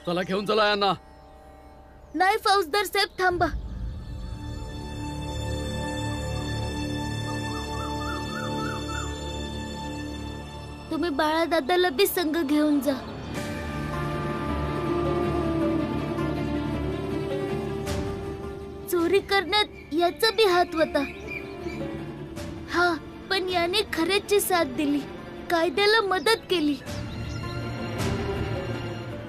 चला घेऊन चला यांना. नाही फौजदार साहेब, थांबा. तुम्ही बाळा दादाला बी संग घेऊन जा. चोरी करण्यात याचा बी हात होता. हा, पण याने खरेची साथ दिली, कायद्याला मदत केली.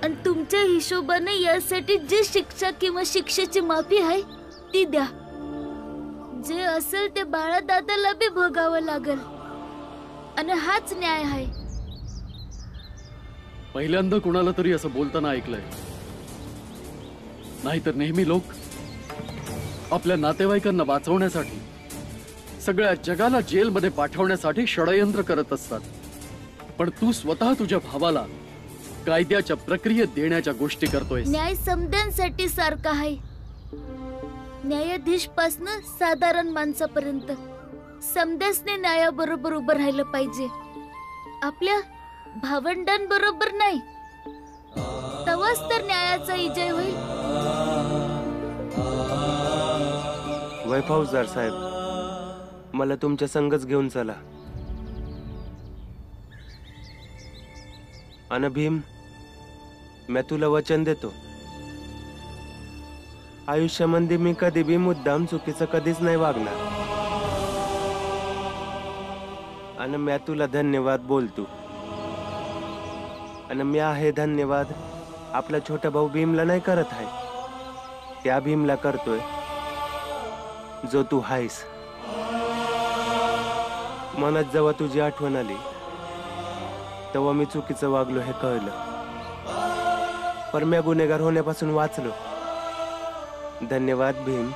आणि तुमच्या हिशोबाने यासाठी जी शिक्षा किंवा शिक्षेची माफी आहे ती द्या. जे असेल ते बाळा दादाला बी भोगावं लागेल. आणि हाच न्याय आहे. पहिल्यांदा कुणाला तरी असं बोलताना ऐकलंय. नाहीतर नेहमी लोक आपल्या नातेवाईकांना वाचवण्यासाठी, सगळ्या जगाला जेलमध्ये पाठवण्यासाठी षडयंत्र करत असतात. पण तू स्वतः तुझ्या भावाला कायद्याच्या प्रक्रियेत देण्याच्या गोष्टी करतोय. न्याय समध्यांसाठी सारखा आहे. न्यायाधीश पासून साधारण माणसापर्यंत समध्यासने न्यायाबरोबर उभं राहिलं पाहिजे. आपल्या भावंडांबरोबर नाही. तेव्हाच तर न्यायाचा विजय होईल. वय फौजदार साहेब, मला तुमच्या संगच घेऊन चला. अन भीम, मी तुला वचन देतो, आयुष्यामध्ये मी कधी बी मुद्दाम चुकीचं कधीच नाही वागणार. आणि मी तुला धन्यवाद बोलतो. आणि मी आहे धन्यवाद आपला छोटा भाऊ भीमला नाही करत आहे, त्या भीमला करतोय जो तू आहेस. मनात जेव्हा तुझी आठवण आली तेव्हा मी चुकीचं वागलो हे कळलं. पर मी गुन्हेगार होण्यापासून वाचलो. धन्यवाद भीम.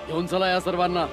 घेऊन चला या सर्वांना.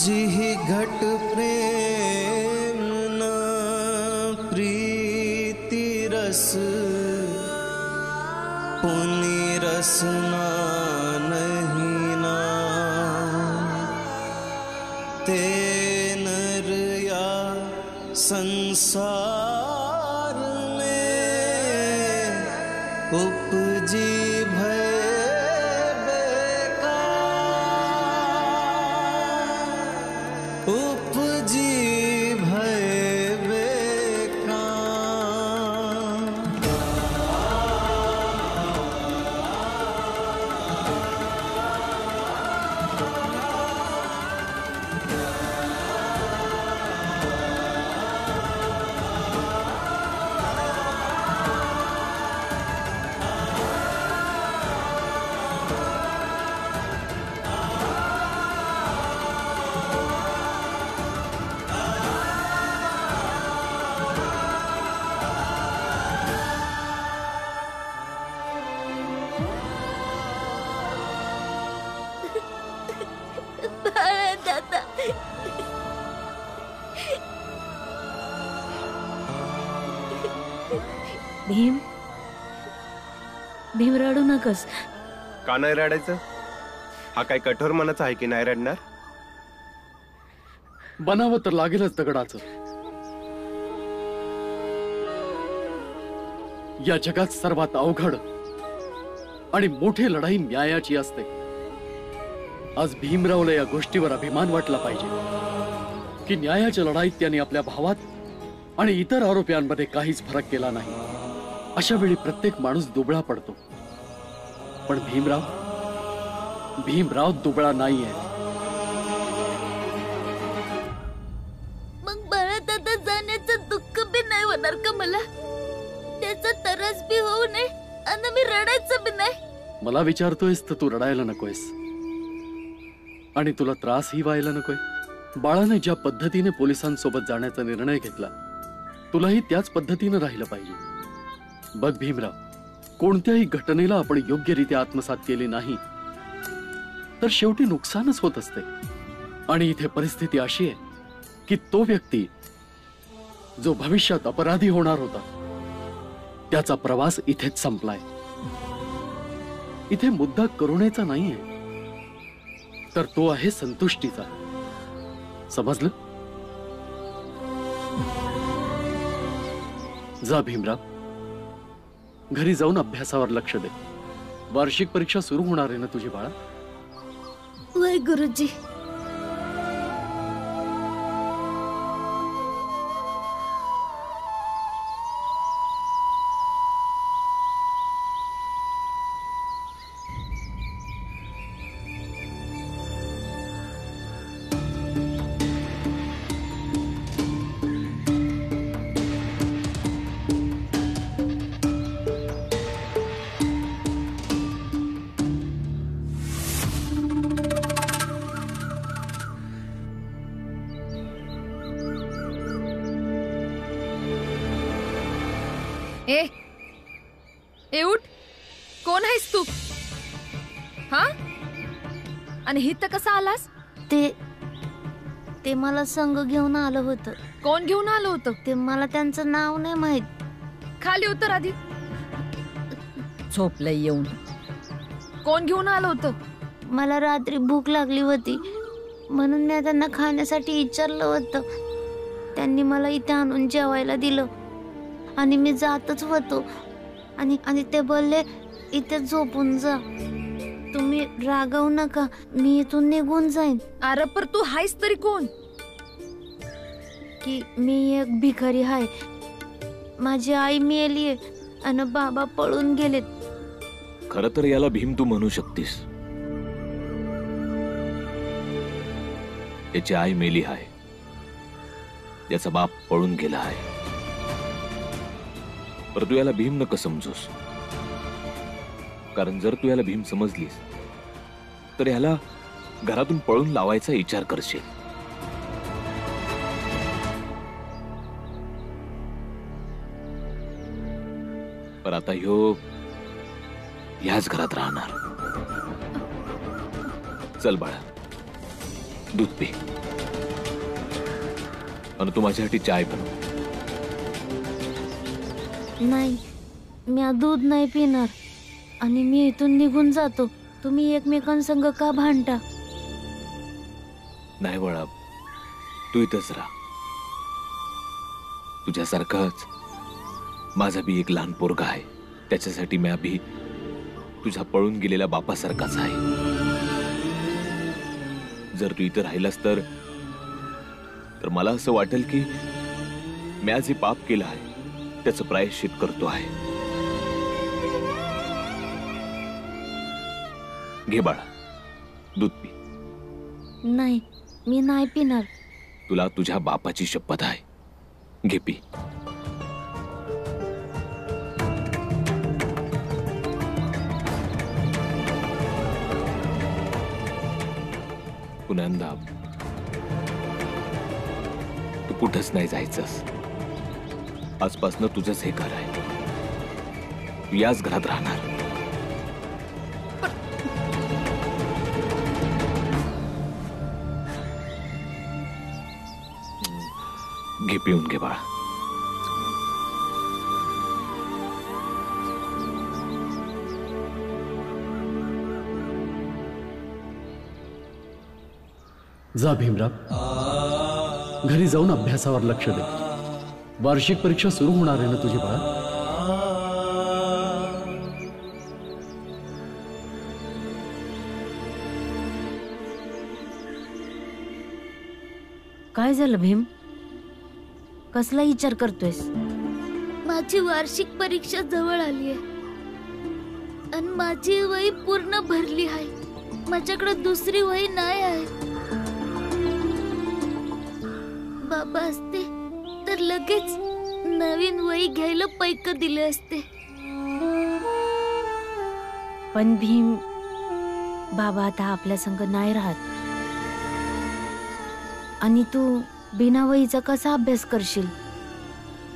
जी घट प्रेम न प्रीति रस, पुनि रसना नहीं ना. ते नर या संसार में उपजी भय भीम, भीम रडू नकस. का नाही रडायचं? हा काय कठोर मनाचा आहे की नाही रडणार? बनावं तर लागेलच दगडाचं. या जगात सर्वात अवघड आणि मोठी लढाई न्यायाची असते. आज भीमरावला या गोष्टीवर अभिमान वाटला पाहिजे की न्यायाच्या लढाईत त्यांनी आपल्या भावात आणि इतर आरोपींमध्ये काहीच फरक केला नाही. अशा वेळी प्रत्येक माणूस दुबळा पडतो. पण भीमराव, भीमराव दुबळा नाहीये. मग बाळा दादा जाण्याचं दुःख बी नाही होणार का मला? त्याचा त्रास बी होऊ नये आणि मी रडायचं बी नाही. मला विचारतोयस तर तू रडायला नकोयस आणि तुला त्रासही व्हायला नकोय. बाळाने ज्या पद्धतीने पोलिसांसोबत जाण्याचा निर्णय घेतला तुलाही त्याच पद्धतीने राहिलं पाहिजे. बघ भीमराव, कोणत्याही घटनेला आपण योग्यरित्या आत्मसात केली नाही तर शेवटी नुकसानच होत असते. आणि इथे परिस्थिती अशी आहे की तो व्यक्ती जो भविष्यात अपराधी होणार होता त्याचा प्रवास इथेच संपलाय. इथे मुद्दा करुणेचा नाहीये तर तो आहे संतुष्टीचा. समजलं? जा भीमराव, घरी जाऊन अभ्यासावर लक्ष दे. वार्षिक परीक्षा सुरू होणार आहे ना तुझी बाळा? वय गुरुजी. ए उठ, कोण आहेस तू? हा? आणि हित कसा आलास? ते मला संघ घेऊन आलं होतं. कोण घेऊन आलं होतं? ते मला त्यांचं नाव नाही माहित. खाली उतर आधी. झोपलंय येऊन. कोण घेऊन आलं होतं? मला रात्री भूक लागली होती म्हणून मी त्यांना खाण्यासाठी विचारलं होतं. त्यांनी मला इथे आणून जेवायला दिलं आणि मी जातच होतो आणि ते बोलले इथे झोपून जा, तुम्ही रागवू नका, मी इथून निघून जाईन. अरे पर तू हायस तरी कोण? की मी एक भिकारी आहे. माझी आई मेलीये आणि बाबा पळून गेलेत. खरं तर याला भीम तू म्हणू शकतीस. याची आई मेली आहे, याचा बाप पळून गेला आहे. पर तू याला भीम नका समजूस, कारण जर तू याला भीम समजलीस तर याला घरातून पळून लावायचा विचार करशील. पर आता ह्यो ह्याच घरात राहणार. चल बाळा, दूध पी आणि तू माझ्यासाठी चाय बनव. नाही, मी दूध नाही पिणार आणि मी इथून निघून जातो. तुम्ही एकमेकांसंग का भांडता? नाही बाळा, तू इथंच राहा. तुझ्यासारखाच माझा बी एक लहान पोरगा आहे. त्याच्यासाठी मी अभि तुझ्या पळून गेलेल्या बापासारखाच आहे. जर तू इथं राहिलास तर मला असं वाटेल की मी आज हे पाप केलं आहे त्याचं प्रायश्चित करतो आहे. घे बाळा, दूध पी. नाही, मी नाही पिणार. तुला तुझ्या बापाची शपथ आहे. घे पी. पुन्हा तू कुठंच नाही जायचंस. आजपासनं तुझंच हे घर आहे. तू याच घरात राहणार. घे, पिऊन घे बाळा. जा भीमराव, घरी जाऊन अभ्यासावर लक्ष दे. वार्षिक परीक्षा सुरू होणार आहे ना तुझी बाळा? काय झालं भीम? कसला विचार करतोयस? माझी वार्षिक परीक्षा जवळ आली आहे आणि माझी वही पूर्ण भरली आहे. माझ्याकडे दुसरी वही नाही आहे. बाबा असते तर लगेच नवीन वही घ्यायला पैक दिले असते. पण भीम, बाबा आता आपल्या संग नाही राहत आणि तू बिना वहीचा कसा अभ्यास करशील?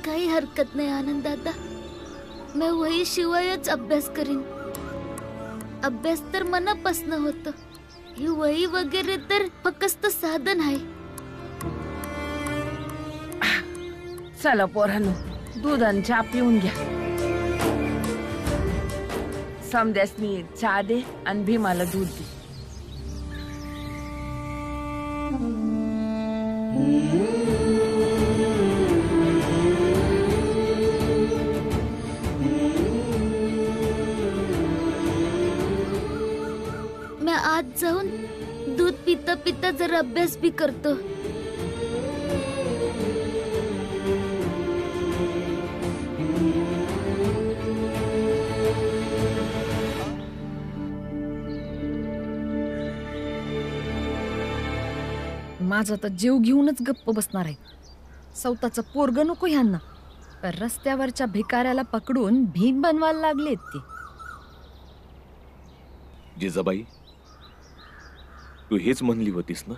काही हरकत नाही आनंद दादा, मी वही शिवायच अभ्यास करीन. अभ्यास तर मनापासून होत. ही वही वगैरे तर फक्त साधन आहे. चला पोरांनो, दूध आणि चहा पिऊन घ्या. समद्यासनी चहा दे आणि भीमाला दूध दे. मी आज जाऊन दूध पिता पिता जरा अभ्यास भी करतो. माझा तर जीव घेऊनच गप्प बसणार आहे. स्वतःचं पोरग नको ह्यांना, तर रस्त्यावरच्या भिकाऱ्याला पकडून भीम बनवायला लागलेत ते. जिजाबाई, तू हेच म्हणली होतीस ना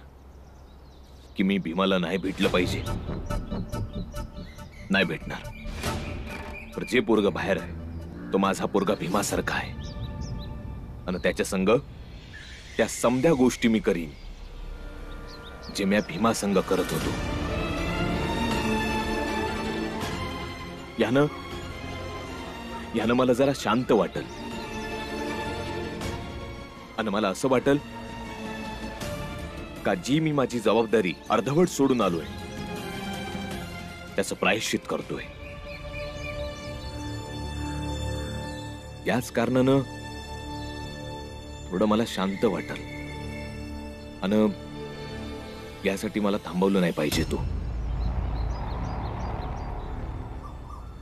की मी भीमाला नाही भेटलं पाहिजे. नाही भेटणार. तर जे पोरग बाहेर आहे तो माझा पोरगा भीमासारखा आहे आणि त्याच्या संग त्या समध्या गोष्टी मी करीन जे मी भीमा संग करत होतो. यानं मला जरा शांत वाटल आणि मला असं वाटल का जी मी माझी जबाबदारी अर्धवट सोडून आलोय त्याचं प्रायश्चित करतोय. याच कारणानं थोडं मला शांत वाटल आणि यासाठी मला थांबवलं नाही पाहिजे तू.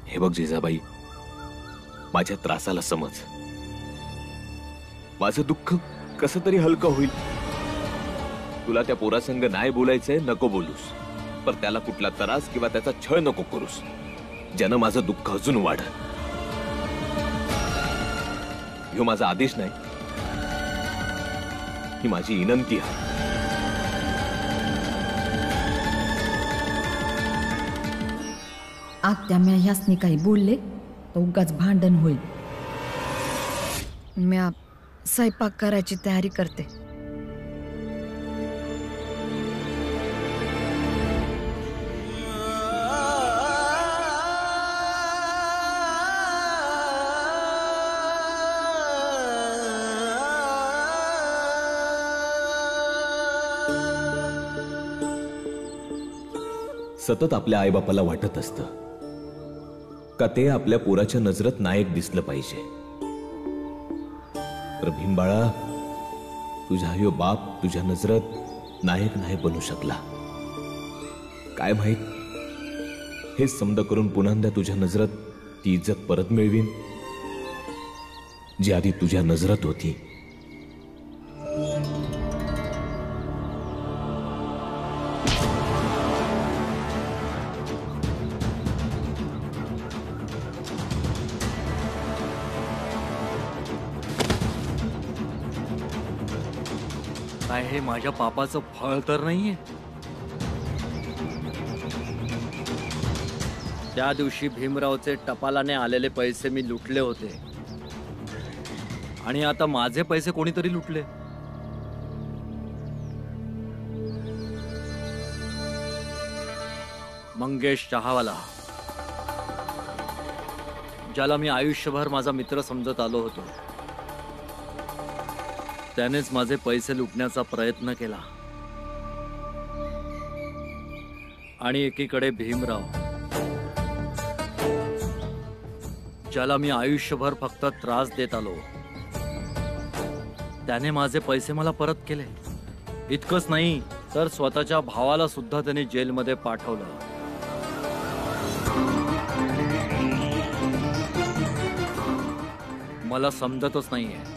हे बघ जिजाबाई, माझ्या त्रासाला समज. माझं दुःख कसं तरी हलकं होईल. तुला त्या पोरासंग नाही बोलायचंय, नको बोलूस. पण त्याला कुठला त्रास किंवा त्याचा छळ नको करूस ज्यानं माझं दुःख अजून वाढल. ह्यो माझा आदेश नाही, ही माझी विनंती आहे. आत्या म्या ह्यासनी काही बोलले तर उगाच भांडण होईल. म्या स्वयंपाक करायची तयारी करते. सतत आपल्या आईबापाला वाटत असतं का ते आपल्या पोराच्या नजरेत नायक दिसलं पाहिजे. तर भीमबाळा, तुझा ह्यो बाप तुझ्या नजरेत नायक नाही बनू शकला. काय माहित, हेच समज करून पुन्हा तुझ्या नजरेत ती इज्जत परत मिळवीन जी आधी तुझ्या नजरेत होती. काय हे माझ्या पापाचं फळ तर नाहीये? त्या दिवशी भीमरावचे टपालाने आलेले पैसे मी लुटले होते आणि आता माझे पैसे कोणीतरी लुटले. मंगेश चहावाला, ज्याला मी आयुष्यभर माझा मित्र समजत आलो होतो, त्यानेच माझे पैसे लुटण्याचा प्रयत्न केला. आणि एकीकडे भीमराव, ज्याला मी आयुष्यभर फक्त त्रास देत आलो, त्याने माझे पैसे मला परत केले. इतकंच नाही तर स्वतःच्या भावाला सुद्धा त्याने जेलमध्ये पाठवलं. मला समजतच नाहीये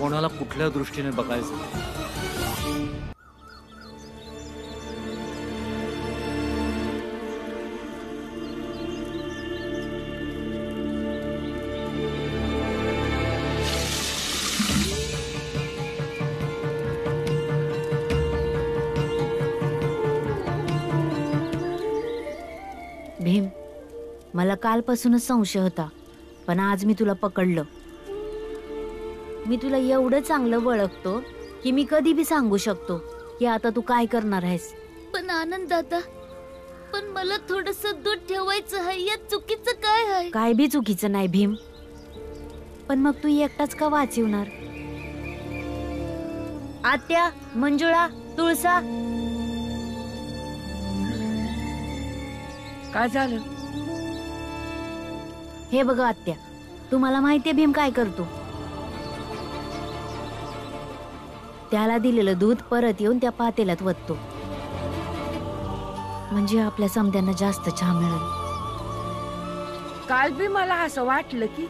कोणाला कुठल्या दृष्टीने बघायचं. भीम, मला कालपासूनच संशय होता, पण आज मी तुला पकडलं. मी तुला एवढं चांगलं ओळखतो की मी कधी बी सांगू शकतो की आता तू काय करणार आहेस. पण आनंद दादा, पण मला थोडस दूर ठेवायचं आहे. यात चुकीचं काय आहे? काय बी चुकीचं नाही भीम, पण मग तू एकटाच का वाचवणार? आत्या, मंजुळा, तुळसा, काय झालं? हे बघा आत्या, तुम्हाला माहितीये भीम काय करतो? त्याला दिलेलं दूध परत येऊन त्या पातेल्यात वततो, म्हणजे आपल्या समद्यांना जास्त चहा मिळेल. काल बी मला असं वाटलं की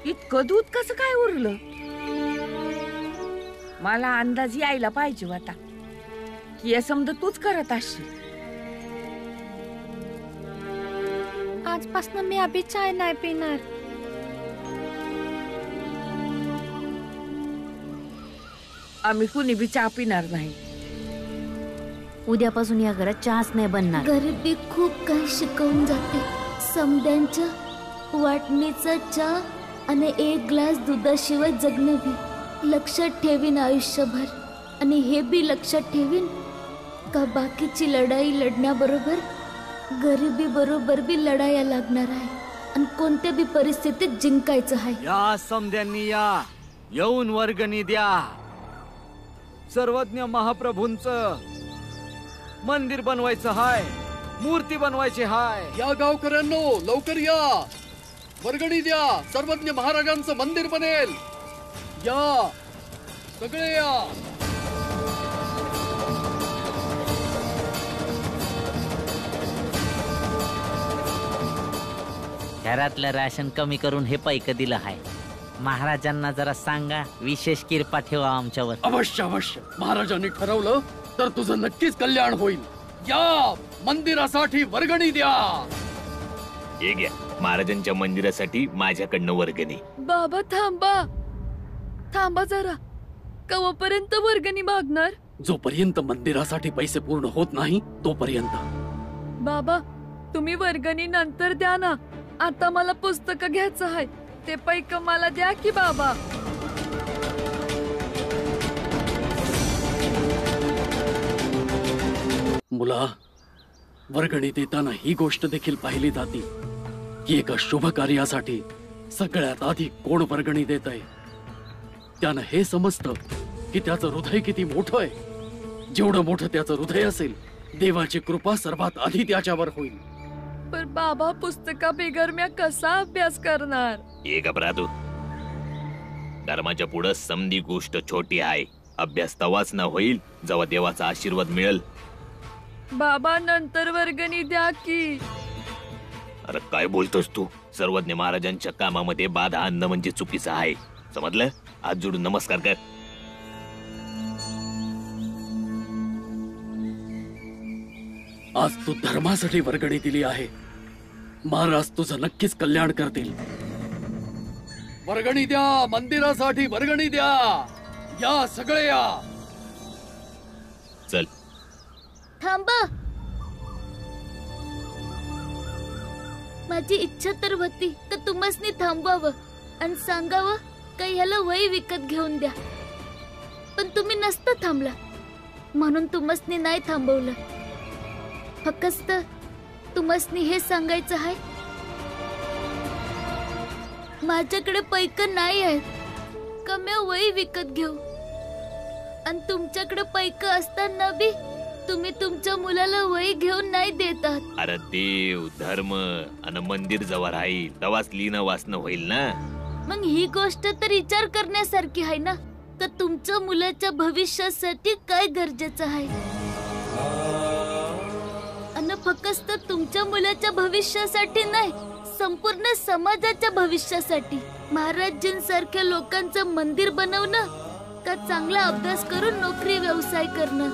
इतकं दूध कसं काय उरलं. मला अंदाज यायला पाहिजे होता की हे समजा तूच करत असशील. आजपासून मी अभि चाय नाही पिणार. आम्ही कुणी बी चहा पिणार नाही. उद्यापासून या घरात चहाच नाही बनणार. गरिबी खूप काही शिकवून जाते. समद्यांच्या वाटणीचा चहा आणि एक ग्लास दुधाशिवाय जगणे बी लक्षात ठेवीन आयुष्यभर. आणि हे बी लक्षात ठेवीन का बाकीची लढाई लढण्याबरोबर गरिबी बरोबर बी लढाया लागणार आहे आणि कोणत्या बी परिस्थितीत जिंकायचं आहे. या समध्यांनी या येऊन वर्गणी द्या. सर्वज्ञ महाप्रभूंचं मंदिर बनवायचं हाय, मूर्ती बनवायची हाय. या गावकऱ्यांनो, लवकर या, वर्गणी द्या. सर्वज्ञ महाराजांचं मंदिर बनेल. या सगळे या. घरातलं राशन कमी करून हे पैक दिलं आहे. महाराजांना जरा सांगा, विशेष कृपा ठेवा आमच्यावर. अवश्य अवश्य. महाराजांनी ठरवलं तर तुझं नक्कीच कल्याण होईल. या मंदिरासाठी वर्गणी द्या. हे घ्या महाराजांच्या मंदिरासाठी माझ्याकडनं वर्गणी. बाबा थांबा, थांबा जरा. कवापर्यंत वर्गणी मागणार? जोपर्यंत मंदिरासाठी पैसे पूर्ण होत नाही तोपर्यंत. बाबा, तुम्ही वर्गणी नंतर द्या ना. आता मला पुस्तक घ्यायचं आहे. ते पैक मला द्या की बाबा. मुला, वर्गणी देताना ही गोष्ट देखील पाहिली जाते की एका शुभ कार्यासाठी सगळ्यात आधी कोण वर्गणी देत आहे त्यानं हे समजतं की त्याचं हृदय किती मोठं आहे. जेवढं मोठं त्याचं हृदय असेल, देवाची कृपा सर्वात आधी त्याच्यावर होईल. पर बाबा, पुस्तका बिगर मी कसा अभ्यास करणार? हे घबरा तू. धर्माच्या पुढं समधी गोष्ट छोटी आहे. अभ्यास तवाच न होईल जेव्हा देवाचा आशीर्वाद मिळेल. बाबा, नंतर वर्गणी द्या की. अरे काय बोलतोस तू? सर्वज्ञ महाराजांच्या कामामध्ये बाधा आणणं म्हणजे चुकीचं आहे, समजलं? हात जोडून नमस्कार कर. आज तू धर्मासाठी वर्गणी दिली आहे. महाराज तुझं नक्कीच कल्याण करतील. वर्गणी द्या, मंदिरासाठी वर्गणी द्या. या सगळे या. चल. थांबा. माझी इच्छा तर होती तर तुम्हासनी थांबवावं आणि सांगावं का ह्याला वही विकत घेऊन द्या, पण तुम्ही नसता थांबला म्हणून तुम्हासनी नाही थांबवलं. फक्त तुम्हासनी हे सांगायचं आहे, माझ्याकडे पैक नाही आहेत का मी वही विकत घेऊ. आणि तुमच्याकडे पैक असताना बी तुम्ही तुमच्या मुलाला वही घेऊन नाही देतात. अरे देव, धर्म आणि मंदिर जवळ राहील तवाच लिहिणं वाचणं होईल ना. मग ही गोष्ट तर विचार करण्यासारखी आहे ना, का तुमच्या मुलाच्या भविष्यासाठी काय गरजेचं आहे. आणि फक्त तुमच्या मुलाच्या भविष्यासाठी नाही, संपूर्ण समाजाच्या भविष्यासाठी महाराजांसारख्या लोकांचं मंदिर बनवणं का चांगला अभ्यास करून नोकरी व्यवसाय करणं?